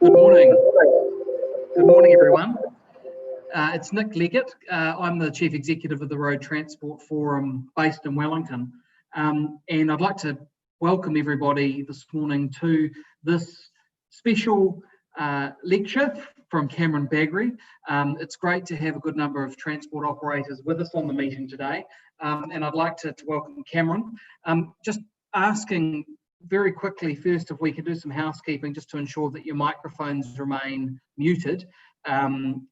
Good morning. Good morning, everyone. It's Nick Leggett. I'm the Chief Executive of the Road Transport Forum based in Wellington. And I'd like to welcome everybody this morning to this special lecture from Cameron Bagrie. It's great to have a good number of transport operators with us on the meeting today. And I'd like to welcome Cameron. Just asking very quickly first if we could do some housekeeping just to ensure that your microphones remain muted and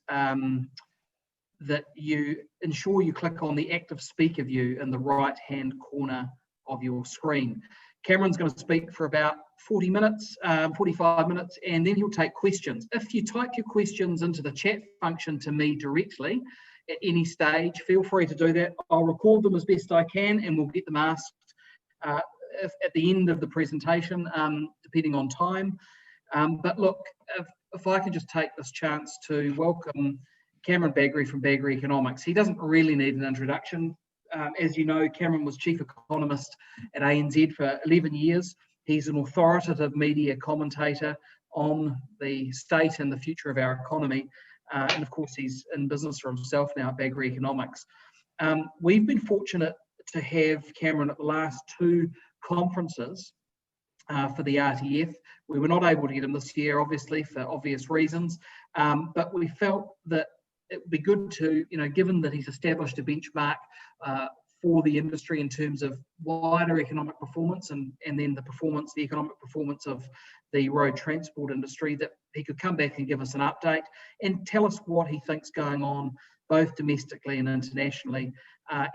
that you ensure you click on the active speaker view in the right hand corner of your screen. Cameron's going to speak for about 40 minutes, 45 minutes, and then he'll take questions. If you type your questions into the chat function to me directly at any stage, feel free to do that. I'll record them as best I can and we'll get them asked at the end of the presentation, depending on time. But look, if I could just take this chance to welcome Cameron Bagrie from Bagrie Economics. He doesn't really need an introduction. As you know, Cameron was Chief Economist at ANZ for 11 years. He's an authoritative media commentator on the state and the future of our economy. And of course, he's in business for himself now at Bagrie Economics. We've been fortunate to have Cameron at the last two conferences for the RTF. We were not able to get him this year, obviously, for obvious reasons, but we felt that it would be good to, given that he's established a benchmark for the industry in terms of wider economic performance and then the economic performance of the road transport industry, that he could come back and give us an update and tell us what he thinks going on both domestically and internationally,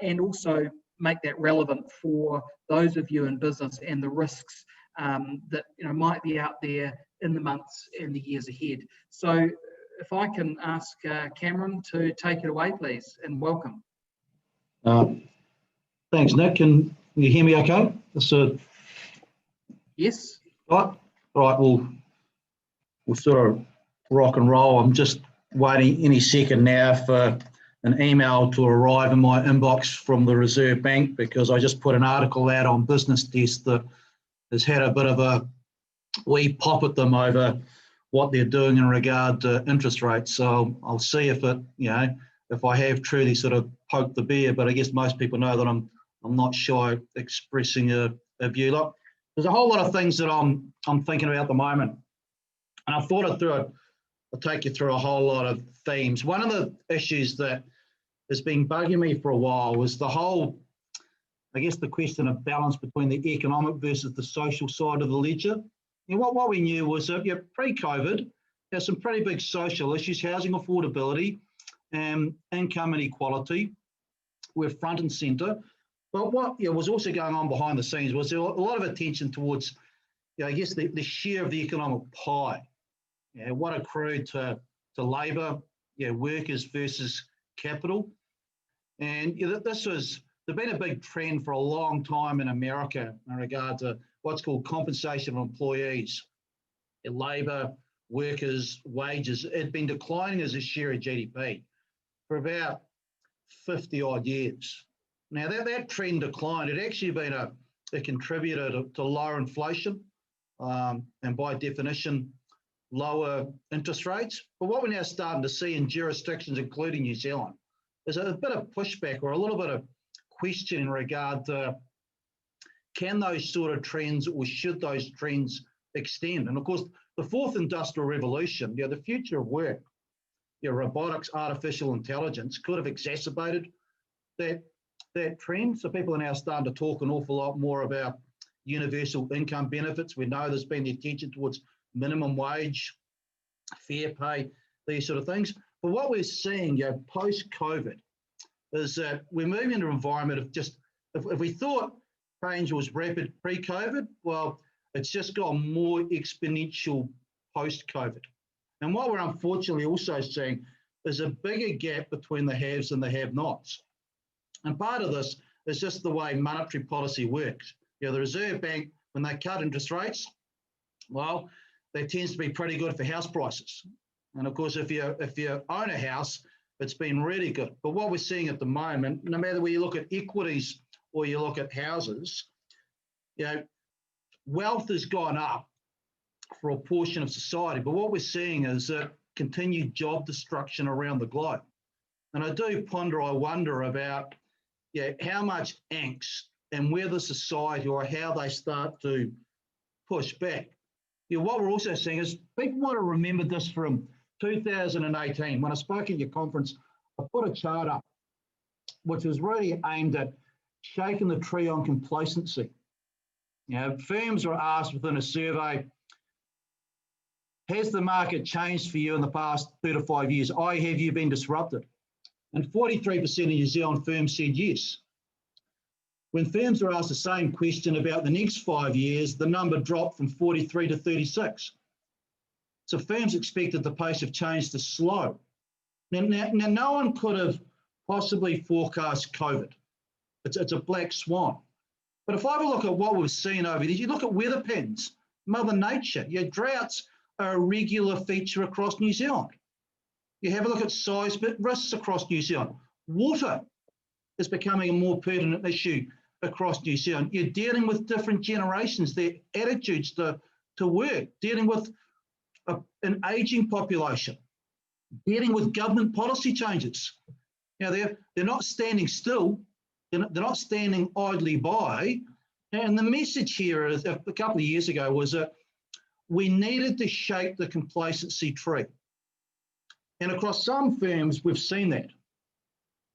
and also make that relevant for those of you in business and the risks that might be out there in the months and the years ahead. So if I can ask Cameron to take it away, please, and welcome. Thanks, Nick. Can you hear me okay? Yes. Right. We'll sort of rock and roll. I'm just waiting any second now for an email to arrive in my inbox from the Reserve Bank, because I just put an article out on Business Desk that has had a bit of a wee pop at them over what they're doing in regard to interest rates. So I'll see if if I have truly sort of poked the bear, but I guess most people know that I'm not shy expressing a view. Look, there's a whole lot of things that I'm thinking about at the moment, and I thought I'll take you through a whole lot of themes. One of the issues that has been bugging me for a while was the whole, the question of balance between the economic versus the social side of the ledger. What we knew was that pre-COVID, there's some pretty big social issues: housing affordability, income inequality were front and centre. But what was also going on behind the scenes was there a lot of attention towards, the share of the economic pie. What accrued to labour, workers versus capital. And there's been a big trend for a long time in America in regard to what's called compensation of employees. Labour, workers, wages, it had been declining as a share of GDP for about 50 odd years. Now that trend decline had actually been a contributor to lower inflation and by definition, lower interest rates. But what we're now starting to see in jurisdictions, including New Zealand, is a bit of pushback or a little bit of question in regard to, can those sort of trends or should those trends extend? And of course, the fourth industrial revolution, the future of work, robotics, artificial intelligence could have exacerbated that trend. So people are now starting to talk an awful lot more about universal income benefits. We know there's been the attention towards minimum wage, fair pay, these sort of things. But what we're seeing post-COVID is that we're moving into an environment of just, if we thought change was rapid pre-COVID, well, it's just gone more exponential post-COVID. And what we're unfortunately also seeing is a bigger gap between the haves and the have-nots. And part of this is just the way monetary policy works. The Reserve Bank, when they cut interest rates, well, that tends to be pretty good for house prices. And of course, if you own a house, it's been really good. But what we're seeing at the moment, no matter whether you look at equities or you look at houses, wealth has gone up for a portion of society. But what we're seeing is continued job destruction around the globe. And I do ponder, I wonder about how much angst and whether society or how they start to push back. What we're also seeing is people might have remembered this from 2018. When I spoke at your conference, I put a chart up which was really aimed at shaking the tree on complacency. Firms were asked within a survey, has the market changed for you in the past 3 to 5 years? Have you been disrupted? And 43% of New Zealand firms said yes. When firms were asked the same question about the next 5 years, the number dropped from 43 to 36. So firms expected the pace of change to slow. Now no one could have possibly forecast COVID. It's a black swan. But if I have a look at what we've seen over there, you look at weather patterns, Mother Nature, droughts are a regular feature across New Zealand. You have a look at seismic risks across New Zealand. Water is becoming a more pertinent issue across New Zealand. You're dealing with different generations, their attitudes to work, dealing with an ageing population, dealing with government policy changes. They're not standing still. They're not standing idly by. And the message here is, a couple of years ago was that we needed to shake the complacency tree. And across some firms, we've seen that.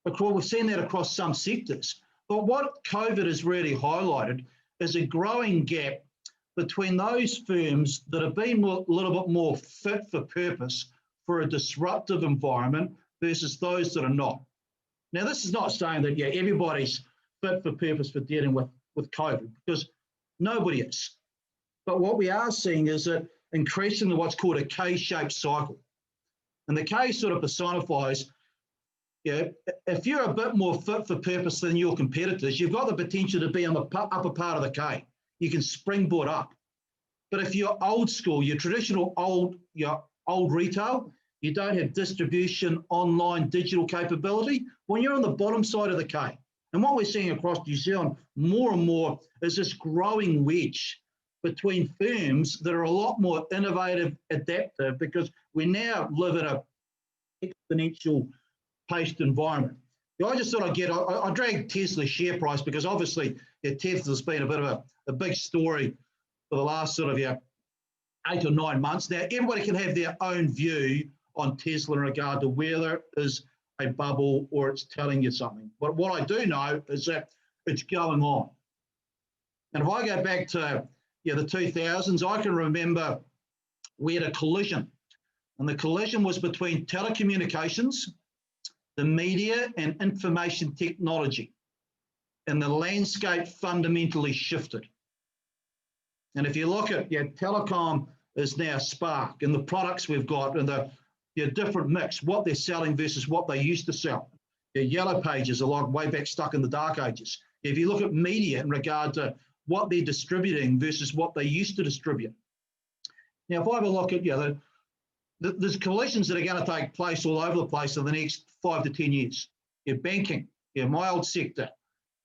We've seen that across some sectors. But what COVID has really highlighted is a growing gap between those firms that have been a little bit more fit for purpose for a disruptive environment versus those that are not. Now, this is not saying that, everybody's fit for purpose for dealing with COVID, because nobody is. But what we are seeing is that increasingly what's called a K-shaped cycle. And the K sort of personifies, if you're a bit more fit for purpose than your competitors, you've got the potential to be on the upper part of the K. You can springboard up. But if you're old school, your traditional old retail, you don't have distribution, online, digital capability, well, you're on the bottom side of the K. And what we're seeing across New Zealand more and more is this growing wedge between firms that are a lot more innovative, adaptive, because we now live in an exponential paced environment. I just thought I dragged Tesla's share price because obviously Tesla's been a bit of a big story for the last sort of 8 or 9 months. Now, everybody can have their own view on Tesla in regard to whether it is a bubble or it's telling you something. But what I do know is that it's going on. And if I go back to the 2000s, I can remember we had a collision. And the collision was between telecommunications, the media, and information technology. And the landscape fundamentally shifted. And if you look at telecom is now Spark, and the products we've got and the different mix, what they're selling versus what they used to sell. The yellow pages are like way back stuck in the dark ages. If you look at media in regard to what they're distributing versus what they used to distribute. Now, if I have a look at, there's collisions that are going to take place all over the place in the next 5 to 10 years. Banking, my old sector.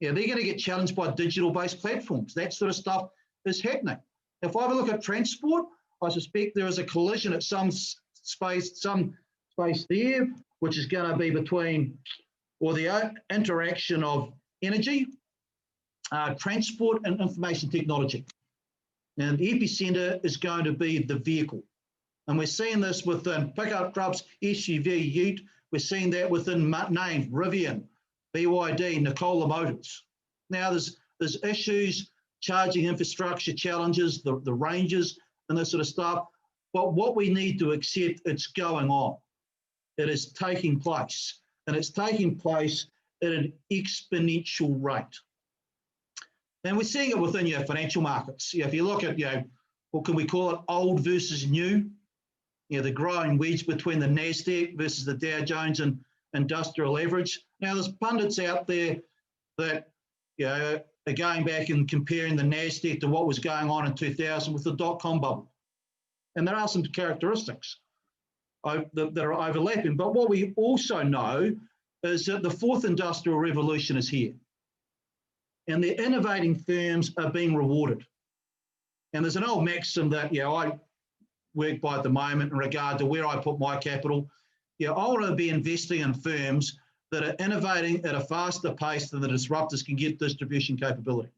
They're going to get challenged by digital-based platforms. That sort of stuff is happening. If I have a look at transport, I suspect there is a collision at some space there, which is going to be between, or the interaction of energy, transport and information technology. And the epicenter is going to be the vehicle. And we're seeing this within pickup trucks, SUV, ute. We're seeing that within names, Rivian, BYD, Nikola Motors. Now there's issues, charging infrastructure challenges, the ranges and this sort of stuff. But what we need to accept, it's going on. It is taking place. And it's taking place at an exponential rate. And we're seeing it within your financial markets. If you look at, what can we call it, old versus new? The growing wedge between the NASDAQ versus the Dow Jones and industrial average. Now, there's pundits out there that, are going back and comparing the NASDAQ to what was going on in 2000 with the dot-com bubble. And there are some characteristics that are overlapping. But what we also know is that the fourth industrial revolution is here. And the innovating firms are being rewarded. And there's an old maxim that, work by at the moment in regard to where I put my capital. I want to be investing in firms that are innovating at a faster pace than the disruptors can get distribution capability.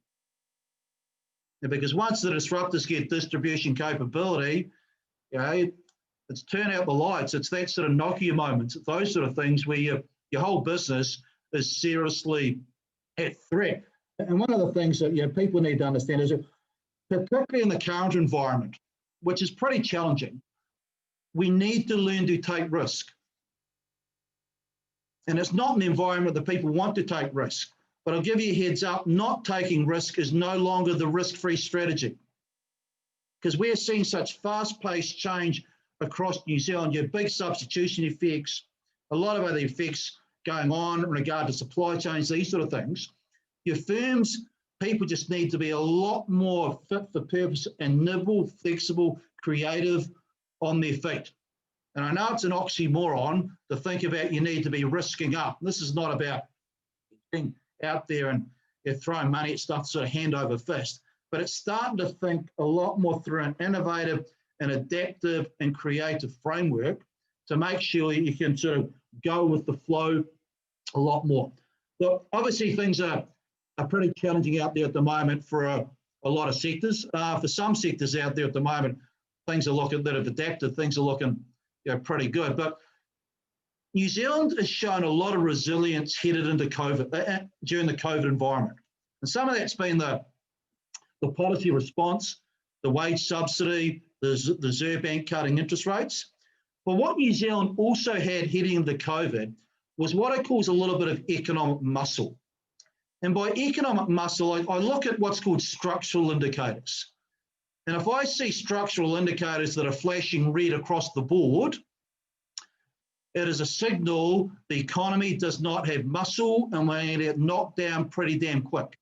And because once the disruptors get distribution capability, it's turn out the lights. It's that sort of Nokia moments. It's those sort of things where your whole business is seriously at threat. And one of the things that people need to understand is that, particularly in the current environment, which is pretty challenging, we need to learn to take risk. And it's not an environment that people want to take risk. But I'll give you a heads up, not taking risk is no longer the risk-free strategy. Because we're seeing such fast-paced change across New Zealand. You have big substitution effects, a lot of other effects going on in regard to supply chains, these sort of things. Your firms, people just need to be a lot more fit for purpose and nimble, flexible, creative on their feet. And I know it's an oxymoron to think about you need to be risking up. This is not about being out there and throwing money at stuff sort of hand over fist, but it's starting to think a lot more through an innovative and adaptive and creative framework to make sure you can sort of go with the flow a lot more. Look, obviously things are pretty challenging out there at the moment for a lot of sectors. For some sectors out there at the moment, things are looking that have adapted, things are looking pretty good. But New Zealand has shown a lot of resilience headed into COVID, during the COVID environment. And some of that's been the policy response, the wage subsidy, the Reserve Bank cutting interest rates. But what New Zealand also had heading into COVID was what I call a little bit of economic muscle. And by economic muscle, I look at what's called structural indicators. And if I see structural indicators that are flashing red across the board, it is a signal the economy does not have muscle and we're going to get knocked down pretty damn quick.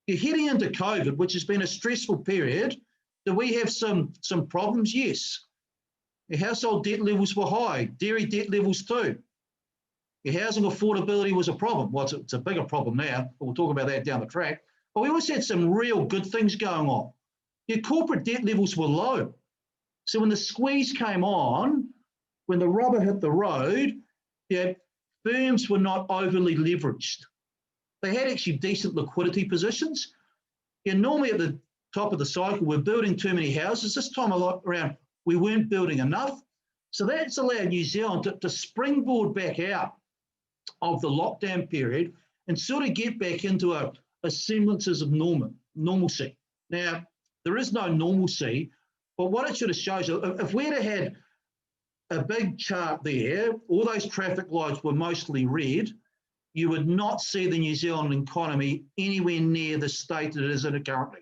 You're heading into COVID, which has been a stressful period. Do we have some problems? Yes. Your household debt levels were high, dairy debt levels too. Your housing affordability was a problem. Well, it's a bigger problem now, but we'll talk about that down the track. But we also had some real good things going on. Your corporate debt levels were low. So when the squeeze came on, when the rubber hit the road, firms were not overly leveraged. They had actually decent liquidity positions. Normally at the top of the cycle, we're building too many houses. This time around, we weren't building enough. So that's allowed New Zealand to springboard back out of the lockdown period and sort of get back into a semblances of normalcy. Now, there is no normalcy, but what it should have shows you, if we'd have had a big chart there, all those traffic lights were mostly red, you would not see the New Zealand economy anywhere near the state that it is in currently,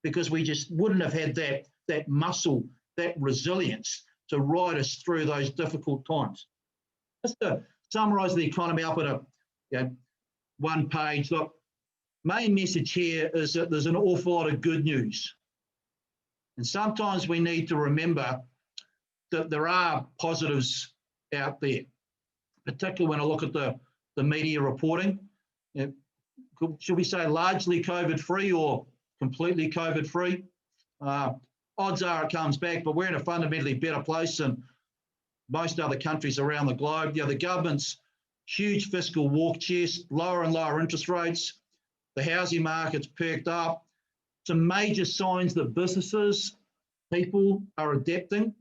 because we just wouldn't have had that muscle, that resilience to ride us through those difficult times. Just to summarise the economy up at one page, look, main message here is that there's an awful lot of good news. And sometimes we need to remember that there are positives out there, particularly when I look at the media reporting. Should we say largely COVID-free or completely COVID-free? Odds are it comes back, but we're in a fundamentally better place than most other countries around the globe. The government's huge fiscal war chest, lower and lower interest rates, the housing market's perked up, some major signs that businesses, people are adapting.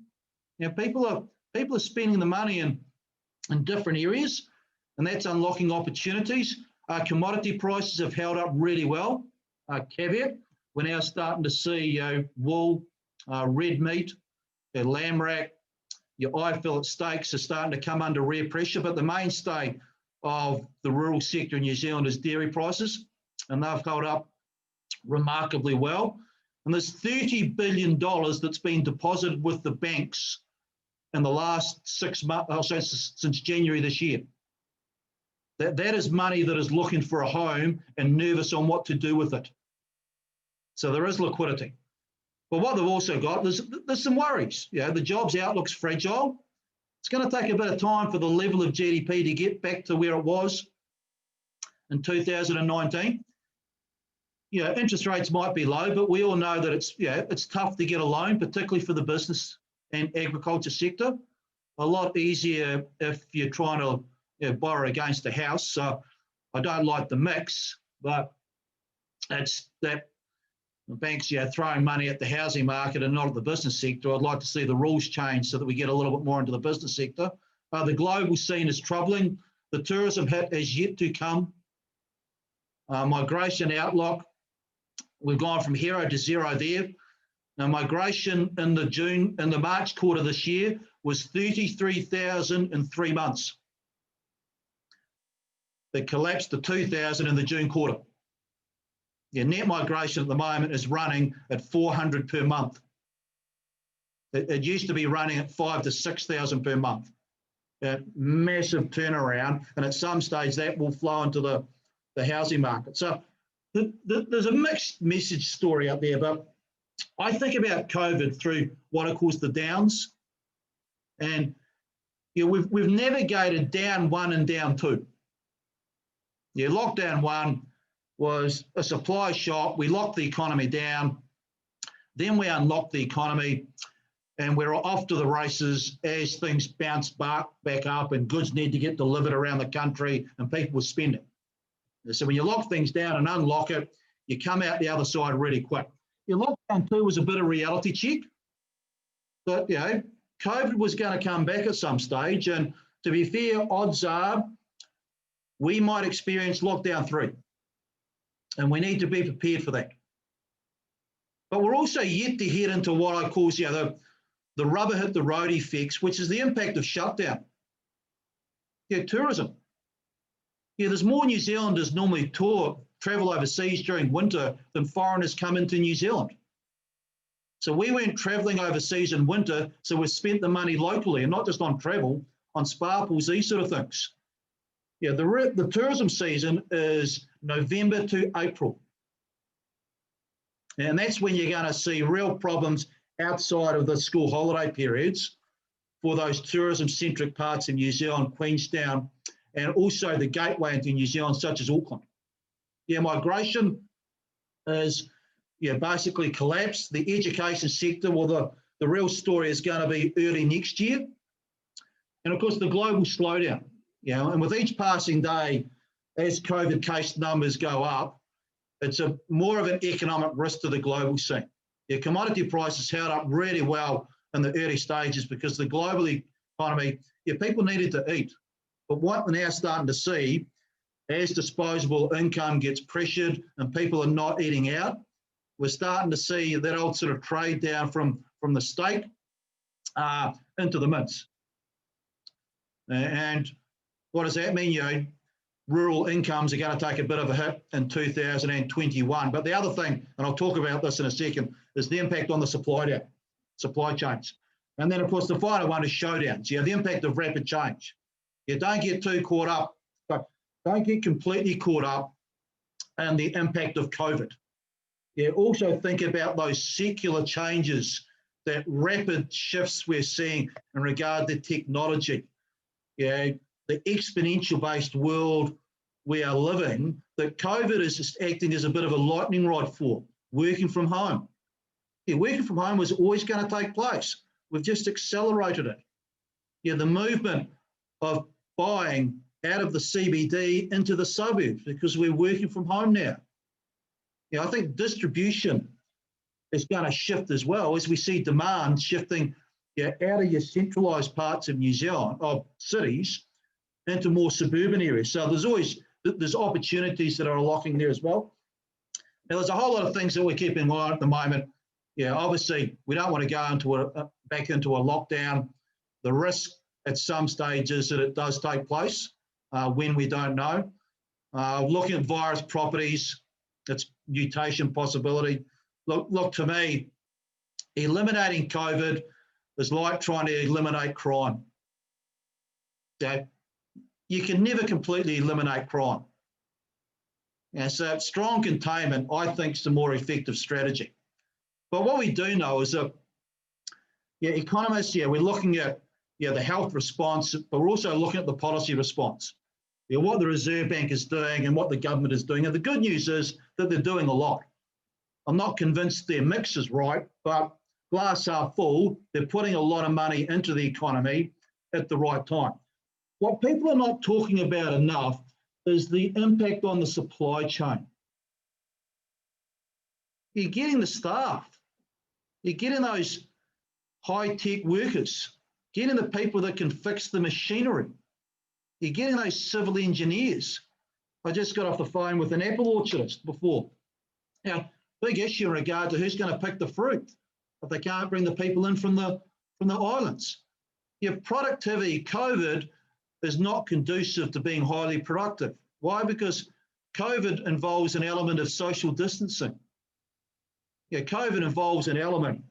People are spending the money in different areas, and that's unlocking opportunities. Commodity prices have held up really well. Caveat, we're now starting to see wool, red meat, lamb rack, your eye-fillet steaks are starting to come under real pressure, but the mainstay of the rural sector in New Zealand is dairy prices, and they've held up remarkably well. And there's $30 billion that's been deposited with the banks in the last 6 months, since January this year. That is money that is looking for a home and nervous on what to do with it. So there is liquidity. But what they've also got, there's some worries. The jobs outlook's fragile. It's going to take a bit of time for the level of GDP to get back to where it was in 2019. Interest rates might be low, but we all know that it's tough to get a loan, particularly for the business and agriculture sector. A lot easier if you're trying to borrow against a house. So I don't like the mix, but it's that the banks throwing money at the housing market and not at the business sector. I'd like to see the rules change so that we get a little bit more into the business sector. The global scene is troubling. The tourism hit is yet to come. Migration outlook, we've gone from hero to zero there. Now, migration in the March quarter this year was 33,000 in 3 months. It collapsed to 2,000 in the June quarter. Net migration at the moment is running at 400 per month. It used to be running at 5,000 to 6,000 per month. A massive turnaround, and at some stage that will flow into the housing market. So there's a mixed message story out there, but I think about COVID through what I call the downs, and we've navigated down 1 and down 2. Lockdown 1 was a supply shock. We locked the economy down, then we unlocked the economy, and we're off to the races as things bounce back up and goods need to get delivered around the country and people were spending. So when you lock things down and unlock it, you come out the other side really quick. Lockdown 2 was a bit of reality check, but COVID was going to come back at some stage, and to be fair, odds are we might experience lockdown 3, and we need to be prepared for that. But we're also yet to head into what I call the rubber hit the road effects, which is the impact of shutdown. Tourism. There's more New Zealanders normally travel overseas during winter than foreigners come into New Zealand. So we weren't travelling overseas in winter, so we've spent the money locally and not just on travel, on spa pools, these sort of things. The tourism season is November to April. And that's when you're going to see real problems outside of the school holiday periods for those tourism-centric parts of New Zealand, Queenstown, and also the gateway into New Zealand, such as Auckland. Migration is basically collapsed. The education sector, well, the real story is going to be early next year. And of course, the global slowdown. And with each passing day, as COVID case numbers go up, it's more of an economic risk to the global scene. Commodity prices held up really well in the early stages because the global economy, people needed to eat. But what we're now starting to see, as disposable income gets pressured and people are not eating out, we're starting to see that old sort of trade down from the steak into the mince. And what does that mean? Rural incomes are going to take a bit of a hit in 2021. But the other thing, and I'll talk about this in a second, is the impact on the supply chains. And then, of course, the final one is showdowns. The impact of rapid change. Don't get too caught up, but don't get completely caught up in the impact of COVID. Also think about those secular changes, that rapid shifts we're seeing in regard to technology. The exponential-based world we are living, that COVID is just acting as a bit of a lightning rod for, working from home. Working from home was always going to take place. We've just accelerated it. The movement of buying out of the CBD into the suburbs because we're working from home now. I think distribution is going to shift as well as we see demand shifting out of your centralised parts of New Zealand, of cities, into more suburban areas. So there's opportunities that are unlocking there as well. Now, there's a whole lot of things that we're keeping in mind at the moment. Obviously, we don't want to go back into a lockdown. The risk at some stages that it does take place when we don't know. Looking at virus properties, its mutation possibility. Look, to me, eliminating COVID is like trying to eliminate crime. You can never completely eliminate crime. So strong containment, I think, is the more effective strategy. But what we do know is that economists, we're looking at the health response, but we're also looking at the policy response. What the Reserve Bank is doing and what the government is doing. And the good news is that they're doing a lot. I'm not convinced their mix is right, but glass half full, they're putting a lot of money into the economy at the right time. What people are not talking about enough is the impact on the supply chain. You're getting the staff, you're getting those high-tech workers, getting the people that can fix the machinery, you're getting those civil engineers. I just got off the phone with an apple orchardist before. Now, big issue in regard to who's going to pick the fruit if they can't bring the people in from the islands. Your productivity, COVID is not conducive to being highly productive. Why? Because COVID involves an element of social distancing. COVID involves an element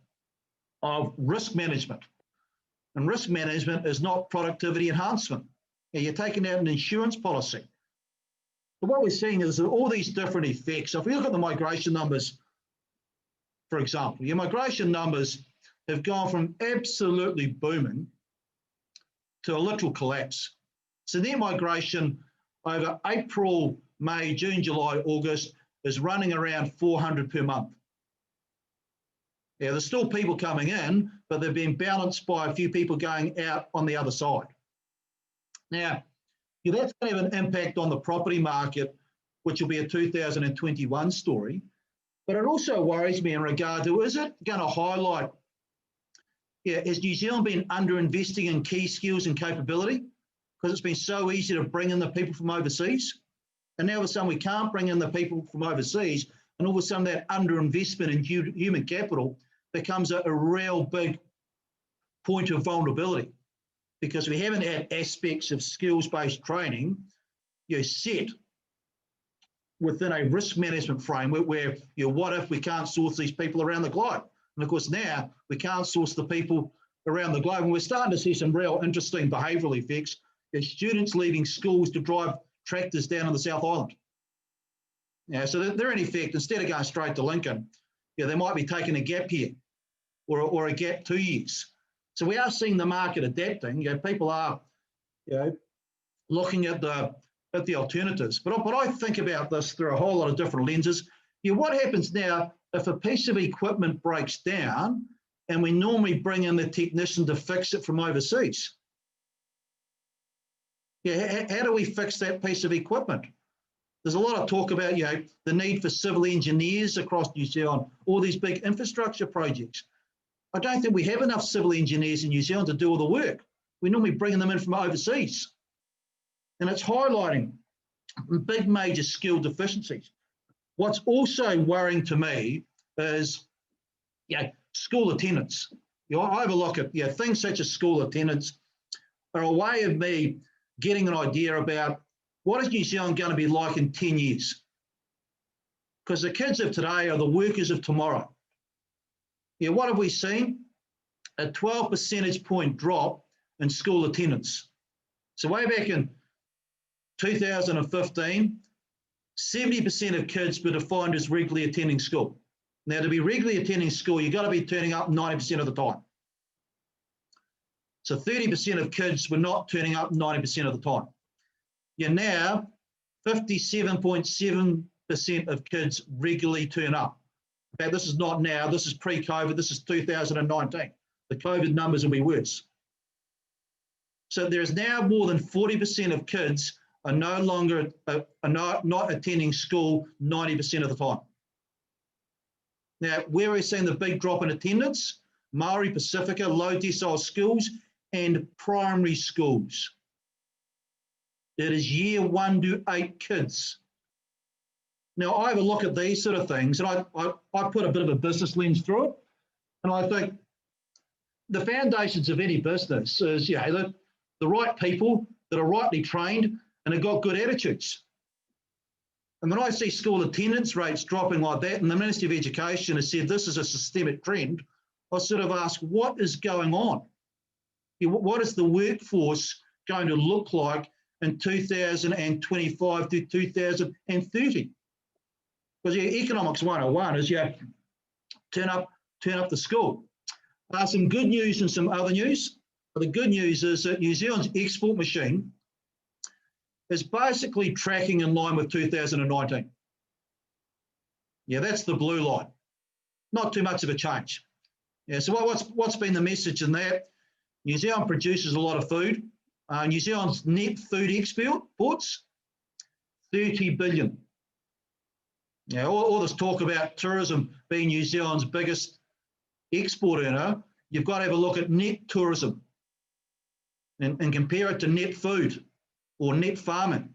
of risk management. And risk management is not productivity enhancement. You're taking out an insurance policy. But what we're seeing is that all these different effects. So if we look at the migration numbers, for example, your migration numbers have gone from absolutely booming to a literal collapse. So net migration over April, May, June, July, August is running around 400 per month. There's still people coming in, but they've been balanced by a few people going out on the other side. Now, that's going to have an impact on the property market, which will be a 2021 story. But it also worries me in regard to, is it going to highlight, has New Zealand been under-investing in key skills and capability? Because it's been so easy to bring in the people from overseas. And now all of a sudden we can't bring in the people from overseas, and all of a sudden that under-investment in human capital becomes a real big point of vulnerability, because we haven't had aspects of skills-based training set within a risk management framework where, what if we can't source these people around the globe? And of course now we can't source the people around the globe, and we're starting to see some real interesting behavioural effects. There's students leaving schools to drive tractors down on the South Island. So they're in effect, instead of going straight to Lincoln, they might be taking a gap year or a gap 2 years. So we are seeing the market adapting. People are, looking at the alternatives. But I think about this through a whole lot of different lenses. What happens now if a piece of equipment breaks down and we normally bring in the technician to fix it from overseas? How do we fix that piece of equipment? There's a lot of talk about, the need for civil engineers across New Zealand, all these big infrastructure projects. I don't think we have enough civil engineers in New Zealand to do all the work. We're normally bringing them in from overseas. And it's highlighting big major skill deficiencies. What's also worrying to me is, school attendance. I have a look at, things such as school attendance are a way of me getting an idea about what is New Zealand going to be like in 10 years? Because the kids of today are the workers of tomorrow. What have we seen? A 12 percentage point drop in school attendance. So way back in 2015, 70% of kids were defined as regularly attending school. Now, to be regularly attending school, you've got to be turning up 90% of the time. So 30% of kids were not turning up 90% of the time. Now 57.7% of kids regularly turn up. In fact, this is not now, this is pre-COVID, this is 2019. The COVID numbers will be worse. So there is now more than 40% of kids are no longer, not attending school 90% of the time. Now, where we're seeing the big drop in attendance, Maori, Pacifica, low decile schools and primary schools. It is year 1 to 8 kids. Now, I have a look at these sort of things, and I put a bit of a business lens through it, and I think the foundations of any business is, the right people that are rightly trained and have got good attitudes. And when I see school attendance rates dropping like that, and the Ministry of Education has said this is a systemic trend, I sort of ask, what is going on? What is the workforce going to look like in 2025 to 2030? Because Economics 101 is turn up the school. Some good news and some other news. The good news is that New Zealand's export machine is basically tracking in line with 2019. That's the blue line. Not too much of a change. Yeah, so what's been the message in that? New Zealand produces a lot of food. New Zealand's net food exports, 30 billion. Yeah, all this talk about tourism being New Zealand's biggest export earner, you've got to have a look at net tourism and compare it to net food or net farming.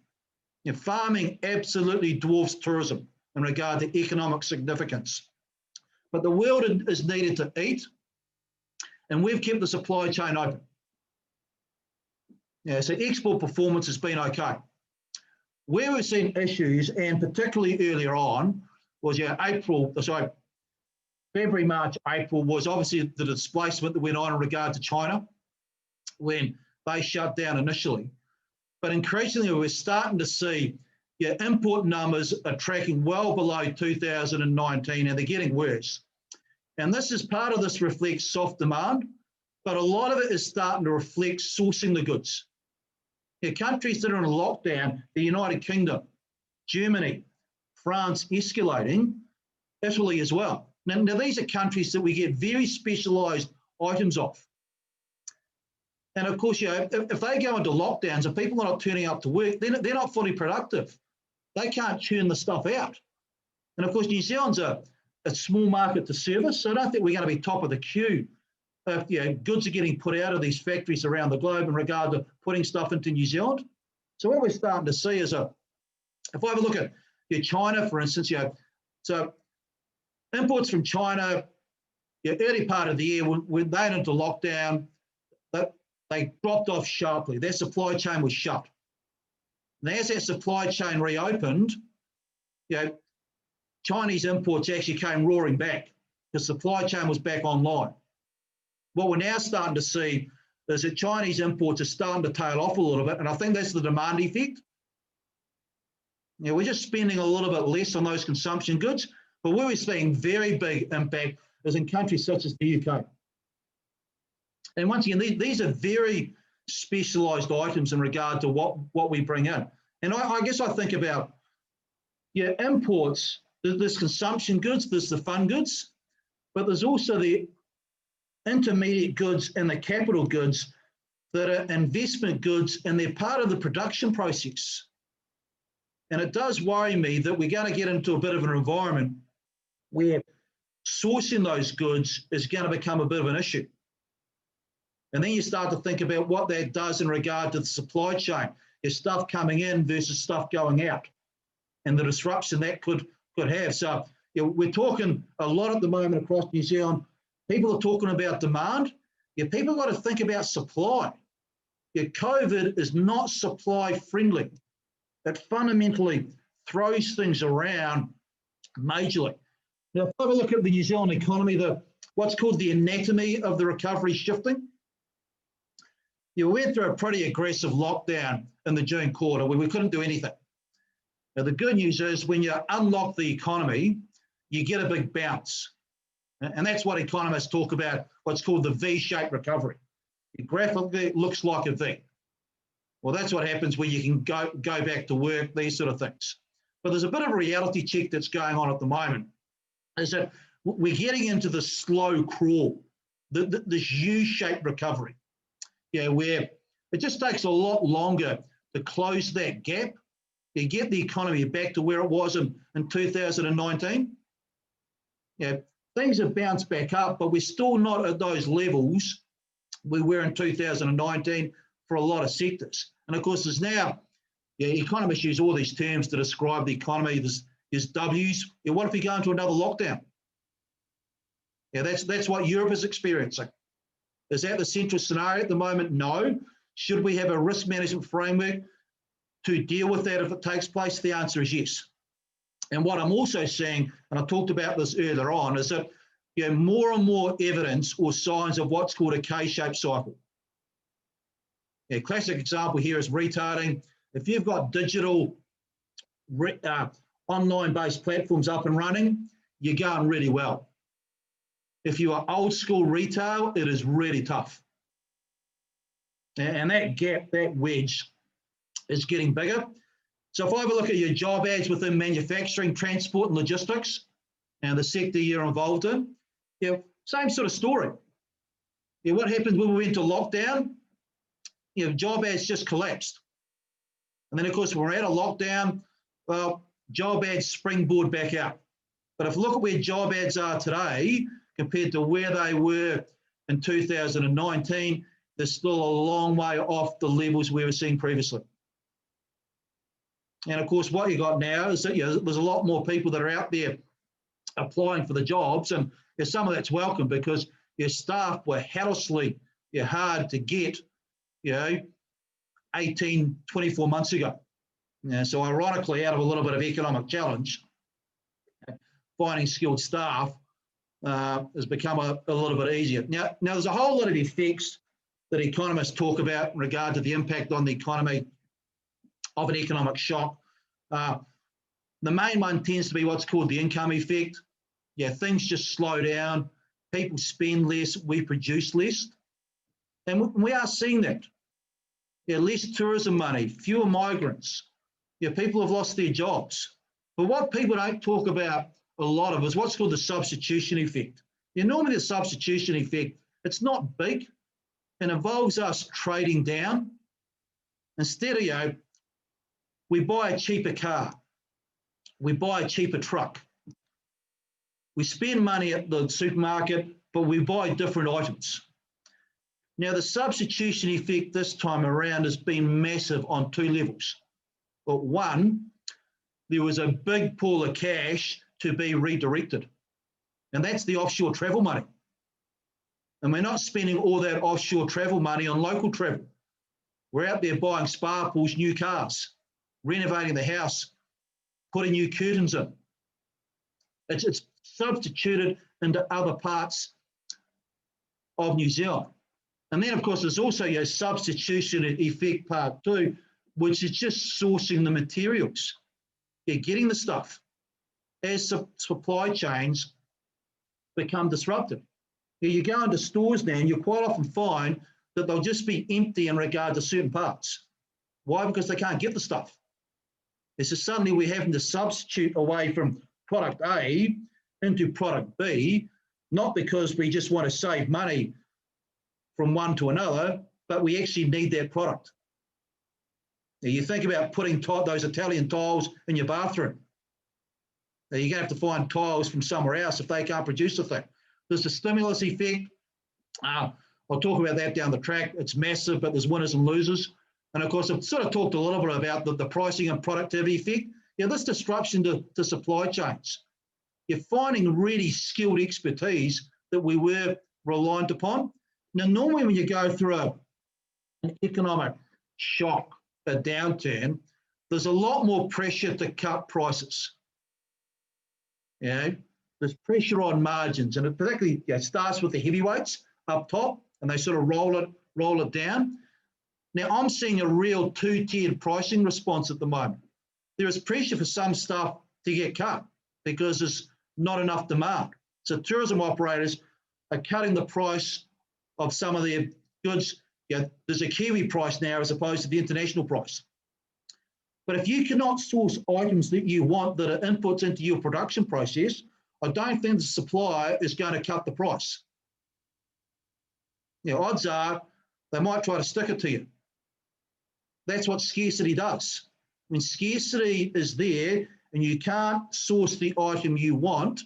You know, farming absolutely dwarfs tourism in regard to economic significance. But the world is needed to eat, and we've kept the supply chain open. Yeah, so export performance has been okay. Where we've seen issues, and particularly earlier on, was February, March, April was obviously the displacement that went on in regard to China when they shut down initially. But increasingly, we're starting to see import numbers are tracking well below 2019, and they're getting worse. And this is part of this reflects soft demand, but a lot of it is starting to reflect sourcing the goods. Countries that are in a lockdown, the United Kingdom, Germany, France escalating, Italy as well. Now these are countries that we get very specialised items off. And of course, if they go into lockdowns and people are not turning up to work, they're not fully productive. They can't churn the stuff out. And of course, New Zealand's a small market to service, so I don't think we're going to be top of the queue if goods are getting put out of these factories around the globe in regard to putting stuff into New Zealand. So what we're starting to see is if I have a look at China, for instance, so imports from China, early part of the year when they went into lockdown, they dropped off sharply. Their supply chain was shut. And as that supply chain reopened, Chinese imports actually came roaring back. The supply chain was back online. What we're now starting to see is that Chinese imports are starting to tail off a little bit, and I think that's the demand effect. We're just spending a little bit less on those consumption goods, but where we're seeing very big impact is in countries such as the UK. And once again, these are very specialised items in regard to what we bring in. And I guess I think about imports, there's consumption goods, there's the fun goods, but there's also the intermediate goods and the capital goods that are investment goods, and they're part of the production process. And it does worry me that we're going to get into a bit of an environment where sourcing those goods is going to become a bit of an issue. And then you start to think about what that does in regard to the supply chain. Is stuff coming in versus stuff going out, and the disruption that could have. So we're talking a lot at the moment across New Zealand. People are talking about demand. People have got to think about supply. COVID is not supply friendly. It fundamentally throws things around majorly. Now, if I have a look at the New Zealand economy, what's called the anatomy of the recovery shifting. We went through a pretty aggressive lockdown in the June quarter where we couldn't do anything. Now, the good news is when you unlock the economy, you get a big bounce. And that's what economists talk about, what's called the V-shaped recovery. It graphically looks like a V. Well, that's what happens when you can go back to work, these sort of things. But there's a bit of a reality check that's going on at the moment, is that we're getting into the slow crawl, this U-shaped recovery, where it just takes a lot longer to close that gap, to get the economy back to where it was in 2019. Things have bounced back up, but we're still not at those levels we were in 2019 for a lot of sectors. And of course, there's now, economists use all these terms to describe the economy. There's W's. What if we go into another lockdown? That's what Europe is experiencing. Is that the central scenario at the moment? No. Should we have a risk management framework to deal with that if it takes place? The answer is yes. And what I'm also seeing, and I talked about this earlier on, is that more and more evidence or signs of what's called a K-shaped cycle. Classic example here is retailing. If you've got digital online-based platforms up and running, you're going really well. If you are old school retail, it is really tough. And that gap, that wedge is getting bigger. So if I have a look at your job ads within manufacturing, transport and logistics, and the sector you're involved in, Same sort of story. Yeah, what happened when we went to lockdown? Job ads just collapsed. And then, of course, when we're out of lockdown, well, job ads springboard back out. But if you look at where job ads are today compared to where they were in 2019, they're still a long way off the levels we were seeing previously. And of course, what you got now is that there's a lot more people that are out there applying for the jobs, and some of that's welcome because your staff were hellishly hard to get 18, 24 months ago. So ironically, out of a little bit of economic challenge, finding skilled staff has become a little bit easier. Now, there's a whole lot of effects that economists talk about in regard to the impact on the economy of an economic shock. The main one tends to be what's called the income effect. Things just slow down, people spend less, we produce less. And we are seeing that. Less tourism money, fewer migrants. People have lost their jobs. But what people don't talk about a lot of is what's called the substitution effect. Normally the substitution effect, it's not big. It involves us trading down. Instead of, we buy a cheaper car. We buy a cheaper truck. We spend money at the supermarket, but we buy different items. Now, the substitution effect this time around has been massive on two levels. But one, there was a big pool of cash to be redirected, and that's the offshore travel money. And we're not spending all that offshore travel money on local travel. We're out there buying spa pools, new cars, renovating the house, putting new curtains in. It's substituted into other parts of New Zealand. And then, of course, there's also a substitution effect part two, which is just sourcing the materials, getting the stuff. As supply chains become disrupted. You go into stores now and you quite often find that they'll just be empty in regard to certain parts. Why? Because they can't get the stuff. So suddenly we're having to substitute away from product A into product B, not because we just want to save money from one to another, but we actually need that product. Now you think about putting those Italian tiles in your bathroom. Now you're going to have to find tiles from somewhere else if they can't produce the thing. There's the stimulus effect. I'll talk about that down the track. It's massive, but there's winners and losers. And of course, I've sort of talked a little bit about the pricing and productivity effect. This disruption to supply chains. You're finding really skilled expertise that we were reliant upon. Now, normally when you go through an economic shock, a downturn, there's a lot more pressure to cut prices. There's pressure on margins, and it particularly starts with the heavyweights up top, and they sort of roll it down. Now, I'm seeing a real two-tiered pricing response at the moment. There is pressure for some stuff to get cut because there's not enough demand. So tourism operators are cutting the price of some of their goods. There's a Kiwi price now as opposed to the international price. But if you cannot source items that you want that are inputs into your production process, I don't think the supplier is going to cut the price. Odds are they might try to stick it to you. That's what scarcity does. When scarcity is there and you can't source the item you want,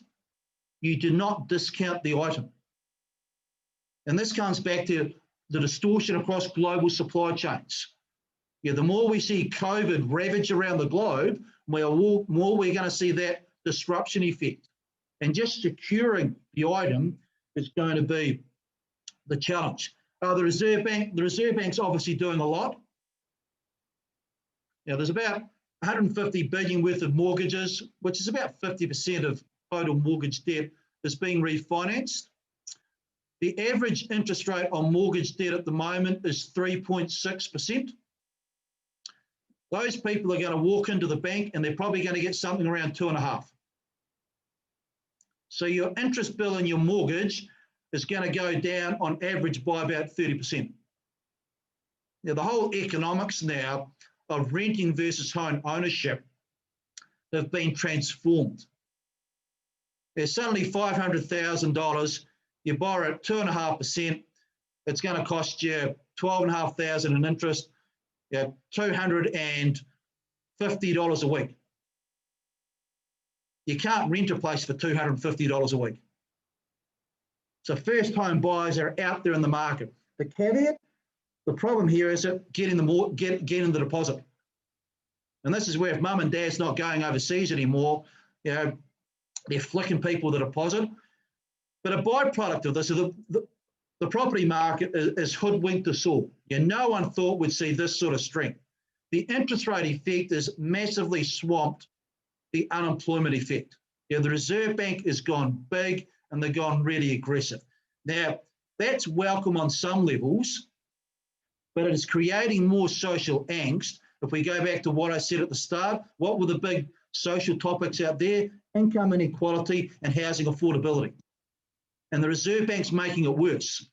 you do not discount the item. And this comes back to the distortion across global supply chains. The more we see COVID ravage around the globe, more we're going to see that disruption effect. And just securing the item is going to be the challenge. The Reserve Bank's obviously doing a lot. There's about 150 billion worth of mortgages, which is about 50% of total mortgage debt, is being refinanced. The average interest rate on mortgage debt at the moment is 3.6%. Those people are going to walk into the bank and they're probably going to get something around 2.5%. So your interest bill in your mortgage is going to go down on average by about 30%. The whole economics now of renting versus home ownership have been transformed. There's suddenly $500,000 You borrow at 2.5%, it's going to cost you $12,500 in interest, $250 a week. You can't rent a place for $250 a week. So first home buyers are out there in the market. The caveat, the problem here is that getting the deposit. And this is where if mum and dad's not going overseas anymore, they're flicking people the deposit. But a byproduct of this is the property market is hoodwinked us all. No one thought we'd see this sort of strength. The interest rate effect has massively swamped the unemployment effect. The Reserve Bank has gone big and they've gone really aggressive. Now, that's welcome on some levels, but it is creating more social angst. If we go back to what I said at the start, what were the big social topics out there? Income inequality and housing affordability. And the Reserve Bank's making it worse.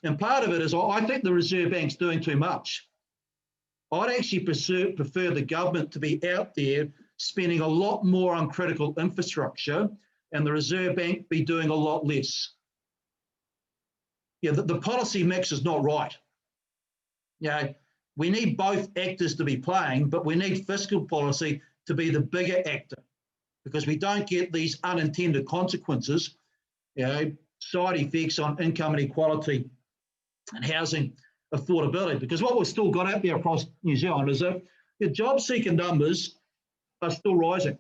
And part of it is I think the Reserve Bank's doing too much. I'd actually prefer the government to be out there spending a lot more on critical infrastructure and the Reserve Bank be doing a lot less. The policy mix is not right. We need both actors to be playing, but we need fiscal policy to be the bigger actor because we don't get these unintended consequences, side effects on income inequality and housing affordability. Because what we've still got out there across New Zealand is that the job seeker numbers are still rising,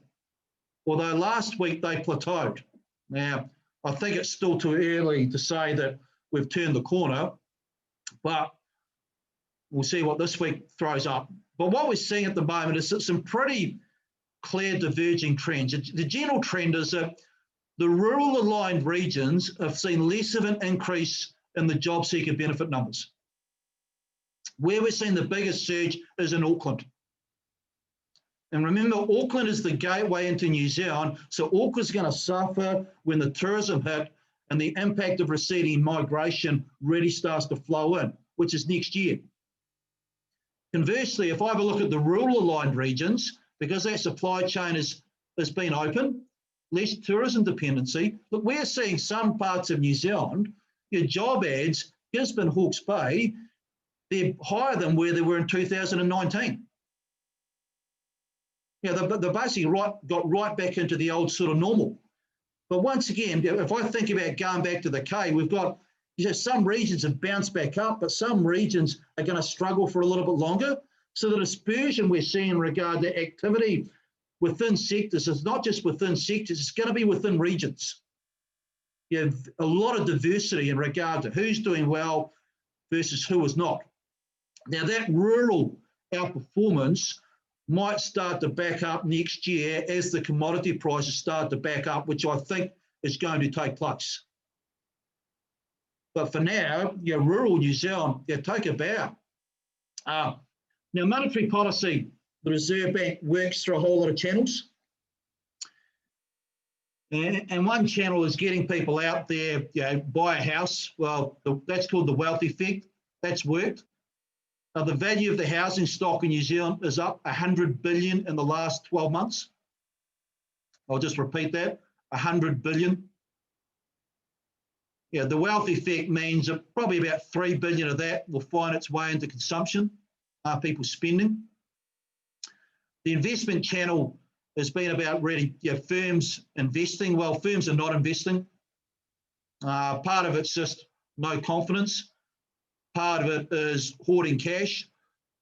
although last week they plateaued. Now, I think it's still too early to say that we've turned the corner, but we'll see what this week throws up. But what we're seeing at the moment is some pretty clear diverging trends. The general trend is that the rural aligned regions have seen less of an increase in the job seeker benefit numbers. Where we're seeing the biggest surge is in Auckland. And remember, Auckland is the gateway into New Zealand, so Auckland's going to suffer when the tourism hit and the impact of receding migration really starts to flow in, which is next year. Conversely, if I have a look at the rural aligned regions, because that supply chain has been open, less tourism dependency, look, we're seeing some parts of New Zealand, your job ads, Gisborne, Hawke's Bay, they're higher than where they were in 2019. They basically got right back into the old sort of normal. But once again, if I think about going back to the K, we've got some regions have bounced back up, but some regions are going to struggle for a little bit longer. So the dispersion we're seeing in regard to activity within sectors is not just within sectors, it's going to be within regions. You have a lot of diversity in regard to who's doing well versus who is not. Now that rural outperformance might start to back up next year as the commodity prices start to back up, which I think is going to take place. But for now, rural New Zealand, take a bow. Now, monetary policy, the Reserve Bank works through a whole lot of channels. And one channel is getting people out there, buy a house. Well, that's called the wealth effect. That's worked. The value of the housing stock in New Zealand is up $100 billion in the last 12 months. I'll just repeat that, $100 billion. The wealth effect means that probably about $3 billion of that will find its way into consumption, people spending. The investment channel has been about really firms investing. Well, firms are not investing. Part of it's just no confidence. Part of it is hoarding cash,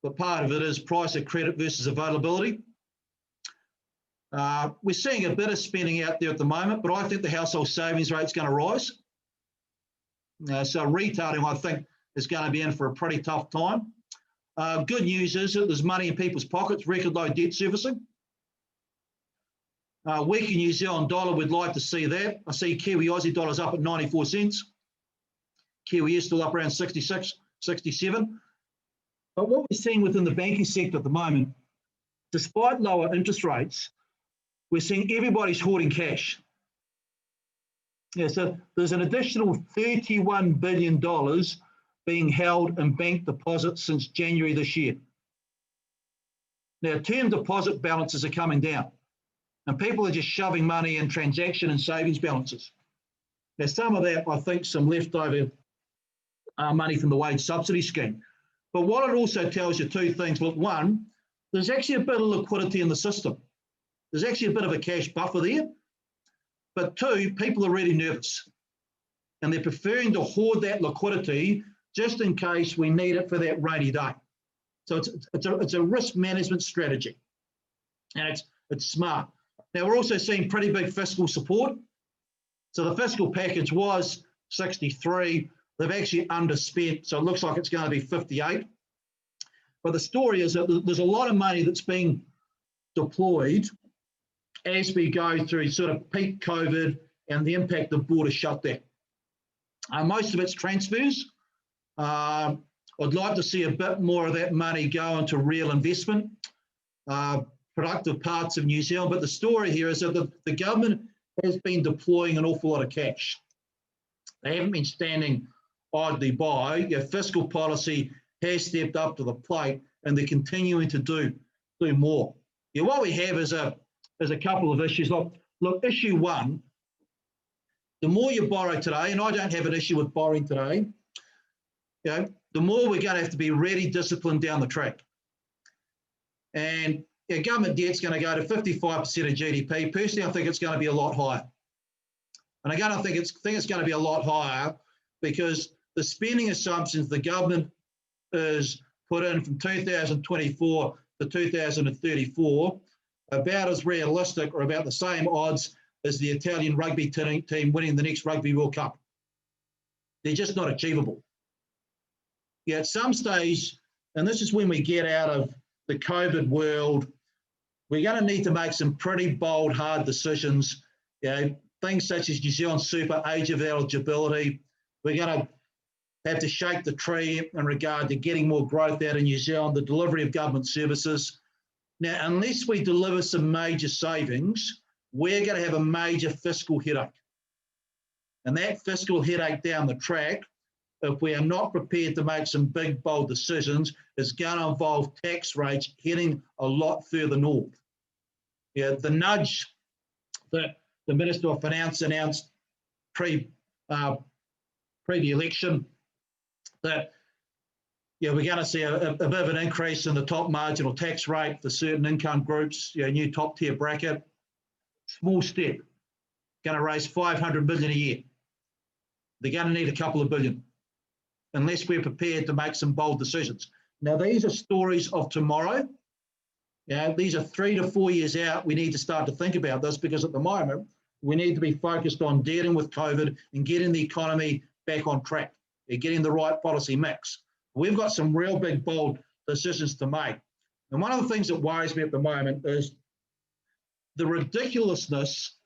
but part of it is price of credit versus availability. We're seeing a bit of spending out there at the moment, but I think the household savings rate is going to rise. So retailing, I think, is going to be in for a pretty tough time. Good news is that there's money in people's pockets, record low debt servicing. Weaker New Zealand dollar, we'd like to see that. I see Kiwi Aussie dollars up at 94 cents. Kiwi is still up around 66, 67. But what we're seeing within the banking sector at the moment, despite lower interest rates, we're seeing everybody's hoarding cash. So there's an additional $31 billion being held in bank deposits since January this year. Now, term deposit balances are coming down, and people are just shoving money in transaction and savings balances. Now, some of that, I think, some leftover money from the wage subsidy scheme. But what it also tells you two things. Look, one, there's actually a bit of liquidity in the system. There's actually a bit of a cash buffer there. But two, people are really nervous. And they're preferring to hoard that liquidity just in case we need it for that rainy day. So it's a risk management strategy. And it's smart. Now, we're also seeing pretty big fiscal support. So the fiscal package was 63. They've actually underspent, so it looks like it's going to be 58. But the story is that there's a lot of money that's being deployed as we go through sort of peak COVID and the impact of border shutdown. Most of it's transfers. I'd like to see a bit more of that money go into real investment, productive parts of New Zealand. But the story here is that the government has been deploying an awful lot of cash. They haven't been standing idly by. Your fiscal policy has stepped up to the plate, and they're continuing to do more. Yeah, what we have is a couple of issues. Look, issue one, the more you borrow today, and I don't have an issue with borrowing today, the more we're going to have to be really disciplined down the track. And government debt's going to go to 55% of GDP. Personally, I think it's going to be a lot higher. And again, I think it's going to be a lot higher because the spending assumptions the government is put in from 2024 to 2034 about as realistic or about the same odds as the Italian rugby team winning the next Rugby World Cup. They're just not achievable. At some stage, and this is when we get out of the COVID world, we're going to need to make some pretty bold, hard decisions. Things such as New Zealand Super, age of eligibility. We're going to have to shake the tree in regard to getting more growth out of New Zealand, the delivery of government services. Now, unless we deliver some major savings, we're going to have a major fiscal headache. And that fiscal headache down the track, if we are not prepared to make some big, bold decisions, is going to involve tax rates heading a lot further north. The nudge that the Minister of Finance announced pre the election, that we're going to see a bit of an increase in the top marginal tax rate for certain income groups, new top tier bracket. Small step, going to raise 500 million a year. They're going to need a couple of billion, unless we're prepared to make some bold decisions. Now, these are stories of tomorrow. These are 3 to 4 years out. We need to start to think about this because at the moment, we need to be focused on dealing with COVID and getting the economy back on track, getting the right policy mix. We've got some real big, bold decisions to make. And one of the things that worries me at the moment is the ridiculousness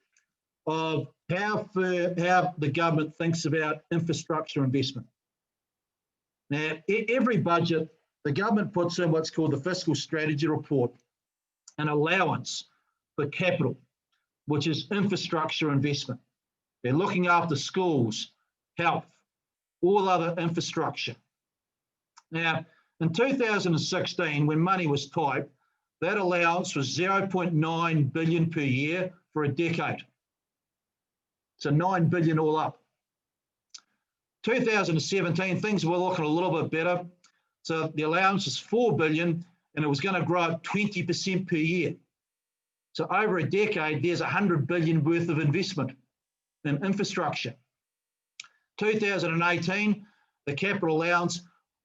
of how the government thinks about infrastructure investment. Now, every budget, the government puts in what's called the Fiscal Strategy Report, an allowance for capital, which is infrastructure investment. They're looking after schools, health, all other infrastructure. Now, in 2016, when money was tight, that allowance was 0.9 billion per year for a decade. So 9 billion all up. 2017, things were looking a little bit better. So the allowance was 4 billion and it was going to grow at 20% per year. So over a decade, there's 100 billion worth of investment in infrastructure. 2018, the capital allowance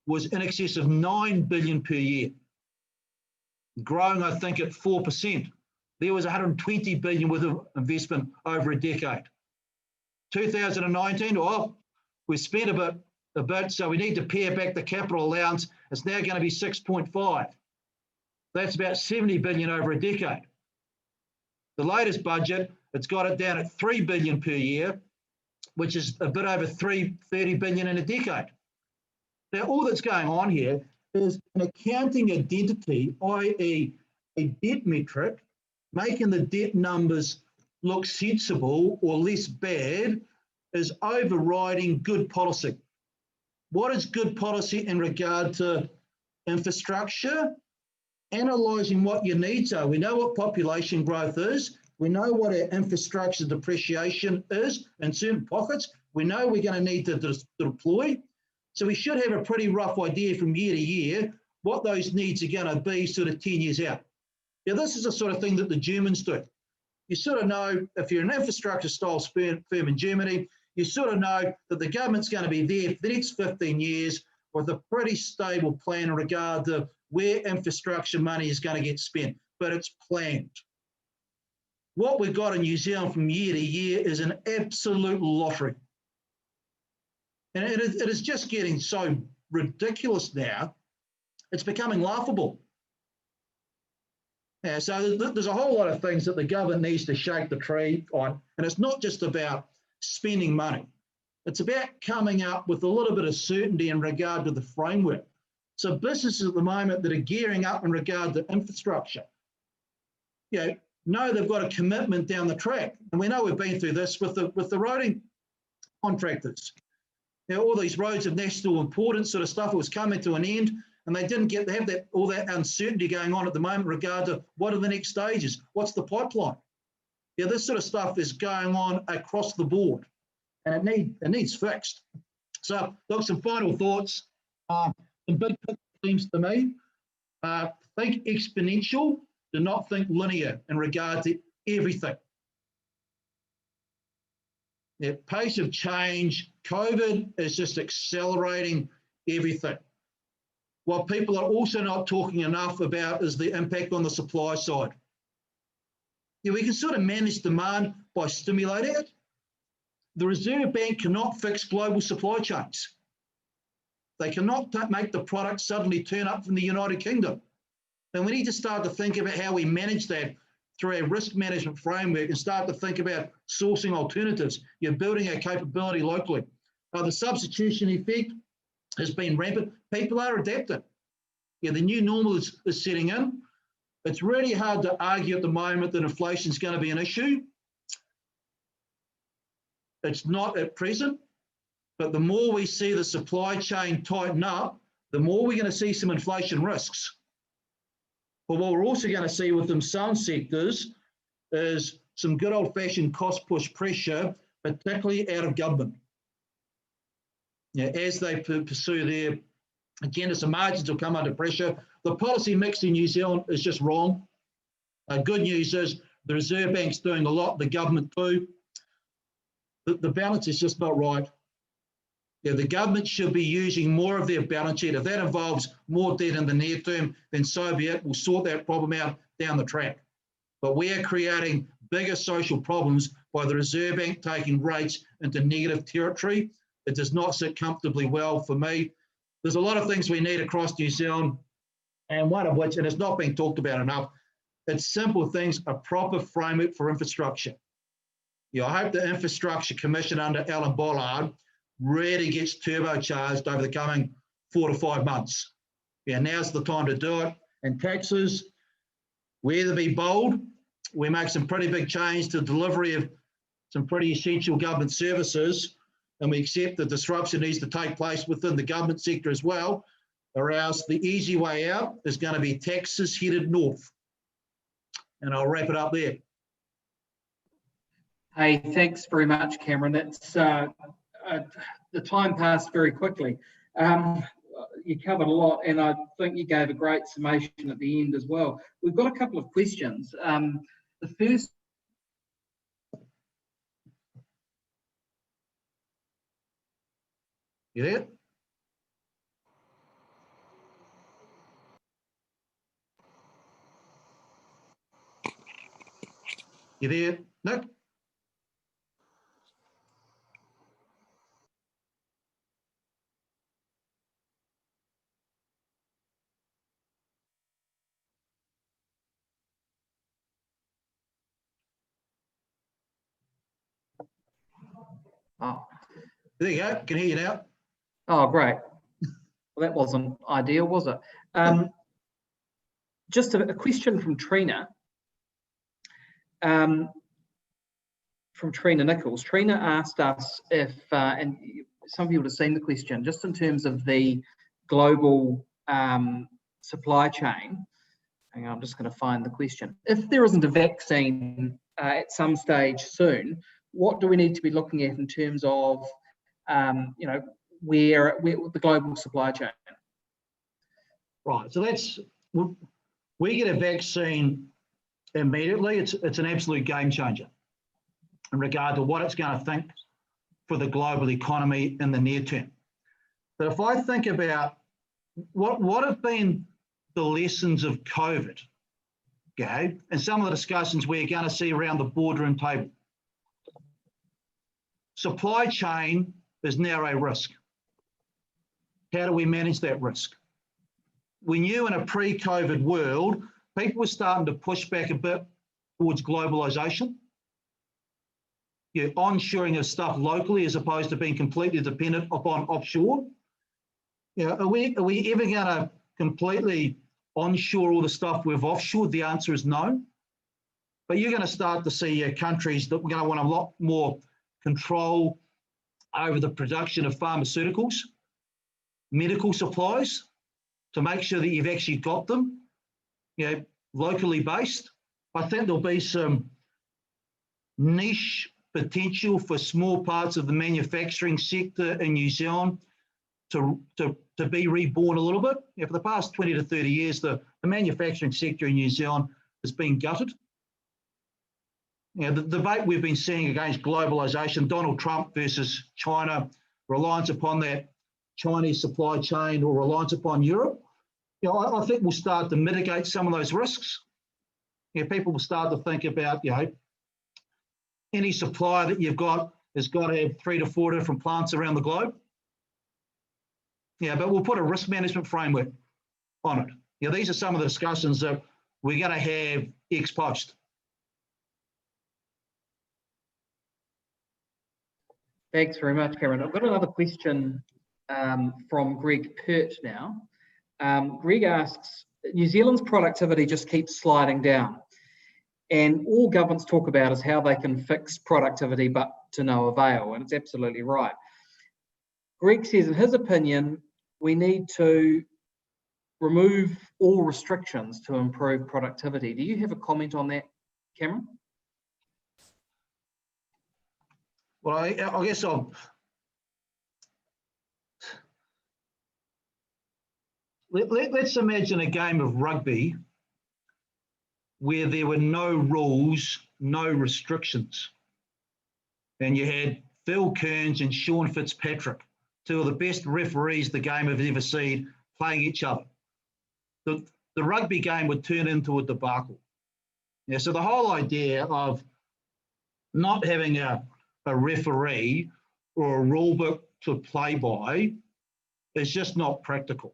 was in excess of 9 billion per year, growing, I think, at 4%. There was 120 billion worth of investment over a decade. 2019, we spent a bit, so we need to pare back the capital allowance. It's now going to be 6.5. That's about 70 billion over a decade. The latest budget, it's got it down at 3 billion per year, which is a bit over 30 billion in a decade. Now, all that's going on here is an accounting identity, i.e. a debt metric, making the debt numbers look sensible or less bad, is overriding good policy. What is good policy in regard to infrastructure? Analysing what your needs are. We know what population growth is. We know what our infrastructure depreciation is in certain pockets. We know we're going to need to deploy. So we should have a pretty rough idea from year to year what those needs are going to be sort of 10 years out. Now, this is the sort of thing that the Germans do. You sort of know, if you're an infrastructure style firm in Germany, you sort of know that the government's going to be there for the next 15 years with a pretty stable plan in regard to where infrastructure money is going to get spent, but it's planned. What we've got in New Zealand from year to year is an absolute lottery. And it is just getting so ridiculous now, it's becoming laughable. Yeah, so there's a whole lot of things that the government needs to shake the tree on, and it's not just about spending money. It's about coming up with a little bit of certainty in regard to the framework. So businesses at the moment that are gearing up in regard to infrastructure, know they've got a commitment down the track. And we know we've been through this with the roading contractors. All these roads of national importance sort of stuff was coming to an end, and they didn't get to have all that uncertainty going on at the moment in regard to what are the next stages, what's the pipeline. This sort of stuff is going on across the board, and it needs fixed. So look, some final thoughts. Some big picture themes to me. Think exponential, do not think linear in regard to everything. Pace of change, COVID is just accelerating everything. What people are also not talking enough about is the impact on the supply side. We can sort of manage demand by stimulating it. The Reserve Bank cannot fix global supply chains. They cannot make the product suddenly turn up from the United Kingdom. And we need to start to think about how we manage that through our risk management framework and start to think about sourcing alternatives. You're building our capability locally. The substitution effect has been rampant. People are adapting. The new normal is setting in. It's really hard to argue at the moment that inflation is going to be an issue. It's not at present, but the more we see the supply chain tighten up, the more we're going to see some inflation risks. But what we're also going to see within some sectors is some good old-fashioned cost push pressure, particularly out of government. As they pursue their agenda, some margins will come under pressure. The policy mix in New Zealand is just wrong. Good news is the Reserve Bank's doing a lot, the government too. The balance is just not right. The government should be using more of their balance sheet. If that involves more debt in the near term, then so be it. We'll sort that problem out down the track. But we are creating bigger social problems by the Reserve Bank taking rates into negative territory. It does not sit comfortably well for me. There's a lot of things we need across New Zealand, and one of which, and it's not being talked about enough, it's simple things, a proper framework for infrastructure. I hope the Infrastructure Commission under Alan Bollard really gets turbocharged over the coming 4 to 5 months. Now's the time to do it. And taxes, we either be bold, we make some pretty big change to the delivery of some pretty essential government services, and we accept the disruption needs to take place within the government sector as well, or else the easy way out is going to be taxes headed north. And I'll wrap it up there. Hey, thanks very much, Cameron. It's the time passed very quickly. You covered a lot, and I think you gave a great summation at the end as well. We've got a couple of questions. The first. You there? You there, Nick? Oh, there you go. Can hear you now. Oh, great. Well, that wasn't ideal, was it? Just a question from Trina. From Trina Nichols. Trina asked us if, and some people have seen the question, just in terms of the global supply chain. Hang on, I'm just going to find the question. If there isn't a vaccine at some stage soon. What do we need to be looking at in terms of, where the global supply chain? Right. So we get a vaccine immediately. It's an absolute game changer in regard to what it's going to think for the global economy in the near term. But if I think about what have been the lessons of COVID, okay, and some of the discussions we're going to see around the boardroom table. Supply chain is now a risk. How do we manage that risk? We knew in a pre-COVID world, people were starting to push back a bit towards globalization. Onshoring of stuff locally as opposed to being completely dependent upon offshore. Are we ever going to completely onshore all the stuff we've offshored? The answer is no. But you're going to start to see countries that are going to want a lot more control over the production of pharmaceuticals, medical supplies, to make sure that you've actually got them, locally based. I think there'll be some niche potential for small parts of the manufacturing sector in New Zealand to be reborn a little bit. For the past 20 to 30 years, the manufacturing sector in New Zealand has been gutted. The debate we've been seeing against globalisation, Donald Trump versus China, reliance upon that Chinese supply chain or reliance upon Europe, I think we'll start to mitigate some of those risks. People will start to think about, any supplier that you've got has got to have 3 to 4 different plants around the globe. But we'll put a risk management framework on it. These are some of the discussions that we're going to have ex post. Thanks very much, Cameron. I've got another question from Greg Pert now. Greg asks, New Zealand's productivity just keeps sliding down, and all governments talk about is how they can fix productivity, but to no avail, and it's absolutely right. Greg says, in his opinion, we need to remove all restrictions to improve productivity. Do you have a comment on that, Cameron? Well, I guess let's imagine a game of rugby where there were no rules, no restrictions. And you had Phil Kearns and Sean Fitzpatrick, two of the best referees the game has ever seen, playing each other. The rugby game would turn into a debacle. So the whole idea of not having a referee or a rule book to play by is just not practical.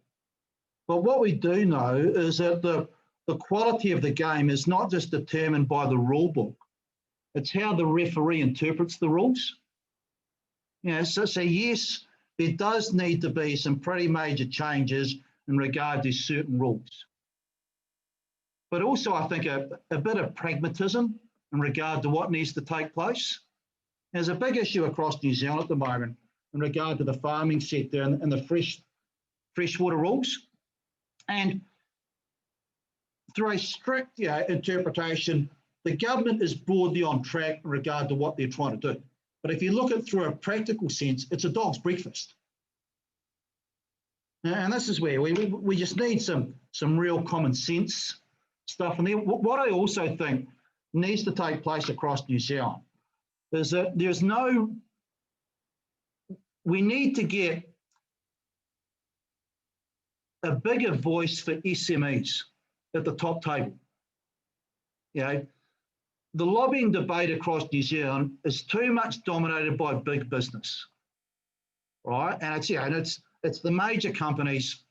But what we do know is that the quality of the game is not just determined by the rule book, it's how the referee interprets the rules. So yes, there does need to be some pretty major changes in regard to certain rules. But also I think a bit of pragmatism in regard to what needs to take place. There's a big issue across New Zealand at the moment in regard to the farming sector and the freshwater rules. And through a strict interpretation, the government is broadly on track in regard to what they're trying to do. But if you look at it through a practical sense, it's a dog's breakfast. And this is where we just need some real common sense stuff. And then what I also think needs to take place across New Zealand is that we need to get a bigger voice for SMEs at the top table. The lobbying debate across New Zealand is too much dominated by big business, right? And it's the major companies,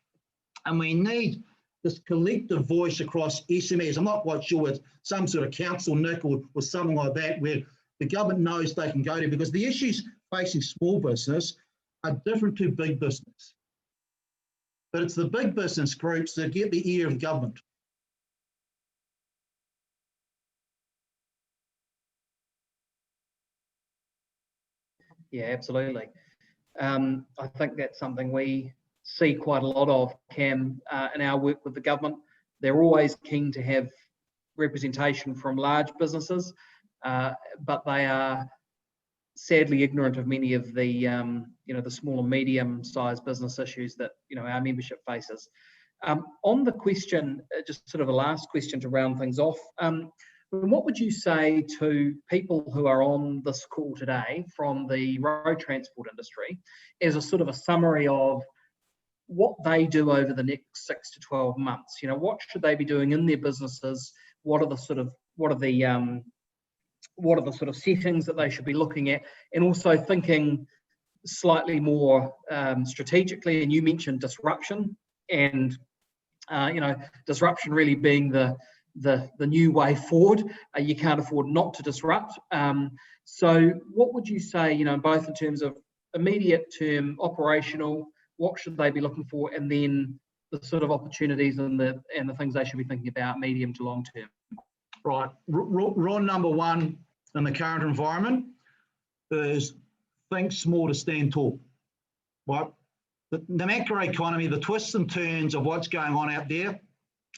and we need this collective voice across SMEs. I'm not quite sure it's some sort of council, Nick, or something like that, where the government knows they can go to, because the issues facing small business are different to big business. But it's the big business groups that get the ear of government. Yeah, absolutely. I think that's something we see quite a lot of, Cam, in our work with the government. They're always keen to have representation from large businesses, but they are sadly ignorant of many of the the small and medium-sized business issues that our membership faces. On the question, just sort of a last question to round things off, what would you say to people who are on this call today from the road transport industry as a sort of a summary of what they do over the next 6 to 12 months? What should they be doing in their businesses? What are the sort of settings that they should be looking at, and also thinking slightly more strategically? And you mentioned disruption, and disruption really being the new way forward. You can't afford not to disrupt. So what would you say, both in terms of immediate term, operational, what should they be looking for, and then the sort of opportunities and the things they should be thinking about medium to long term? Right. Rule number one in the current environment is think small to stand tall. Right? The macroeconomy, the twists and turns of what's going on out there,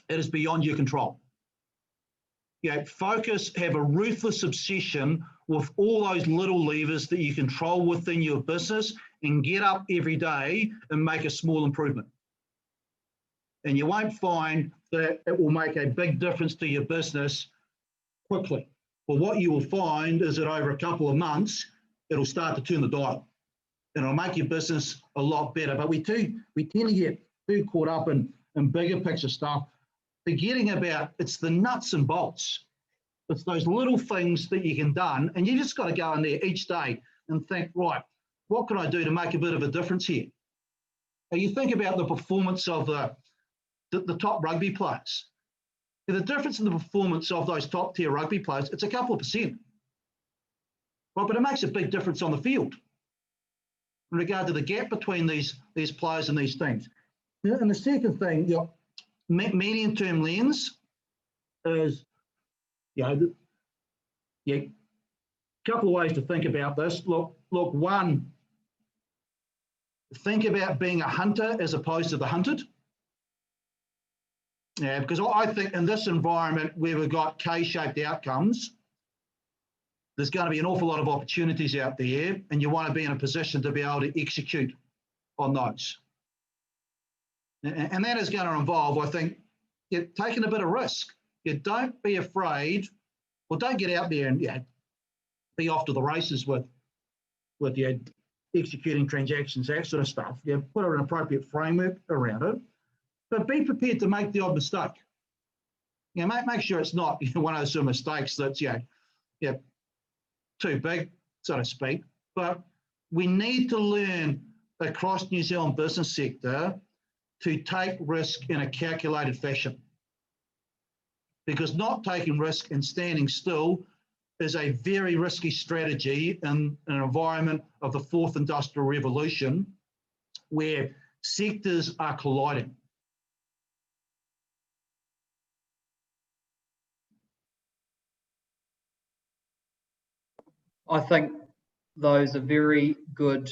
it is beyond your control. Focus, have a ruthless obsession with all those little levers that you control within your business, and get up every day and make a small improvement. And you won't find that it will make a big difference to your business quickly. But what you will find is that over a couple of months, it'll start to turn the dial, and it'll make your business a lot better. But we tend to get too caught up in bigger picture stuff, forgetting about it's the nuts and bolts. It's those little things that you can do, and you just got to go in there each day and think, right, what can I do to make a bit of a difference here? And you think about the performance of the top rugby players. The difference in the performance of those top tier rugby players, it's a couple of percent. Right, but it makes a big difference on the field in regard to the gap between these players and these teams. And the second thing, medium-term lens is, a couple of ways to think about this. Look, one, think about being a hunter as opposed to the hunted. Because I think in this environment where we've got K-shaped outcomes, there's going to be an awful lot of opportunities out there, and you want to be in a position to be able to execute on those. And that is going to involve, I think, taking a bit of risk. Don't be afraid, or don't get out there and be off to the races with executing transactions, that sort of stuff. Put an appropriate framework around it, but be prepared to make the odd mistake. Make sure it's not one of those sort of mistakes that's too big, so to speak. But we need to learn across New Zealand business sector to take risk in a calculated fashion, because not taking risk and standing still is a very risky strategy in an environment of the fourth industrial revolution where sectors are colliding. I think those are very good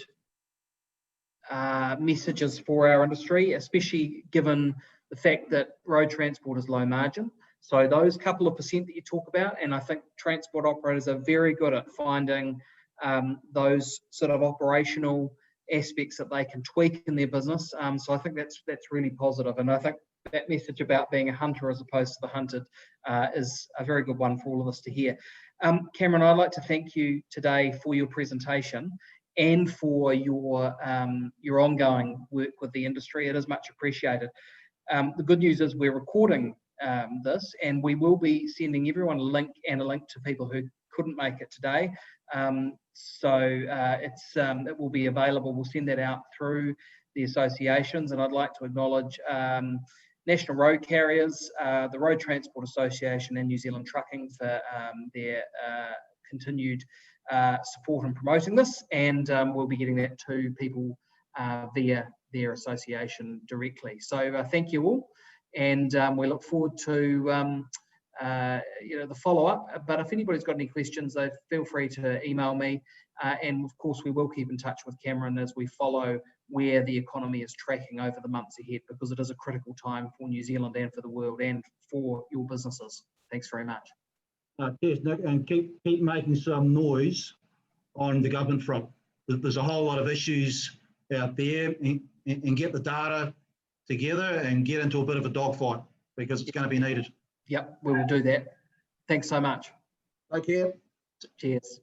messages for our industry, especially given the fact that road transport is low margin. So those couple of percent that you talk about, and I think transport operators are very good at finding those sort of operational aspects that they can tweak in their business. So I think that's really positive. And I think that message about being a hunter as opposed to the hunted is a very good one for all of us to hear. Cameron, I'd like to thank you today for your presentation and for your ongoing work with the industry. It is much appreciated. The good news is we're recording this, and we will be sending everyone a link to people who couldn't make it today. So it will be available. We'll send that out through the associations, and I'd like to acknowledge National Road Carriers, the Road Transport Association, and New Zealand Trucking for their continued support in promoting this, and we'll be getting that to people via their association directly. So thank you all, and we look forward to the follow-up. But if anybody's got any questions, feel free to email me, and of course we will keep in touch with Cameron as we follow where the economy is tracking over the months ahead, because it is a critical time for New Zealand and for the world and for your businesses. Thanks very much. Cheers, Nick, and keep making some noise on the government front. There's a whole lot of issues out there, and get the data together and get into a bit of a dogfight because it's going to be needed. Yep, we will do that. Thanks so much. Take care. Cheers.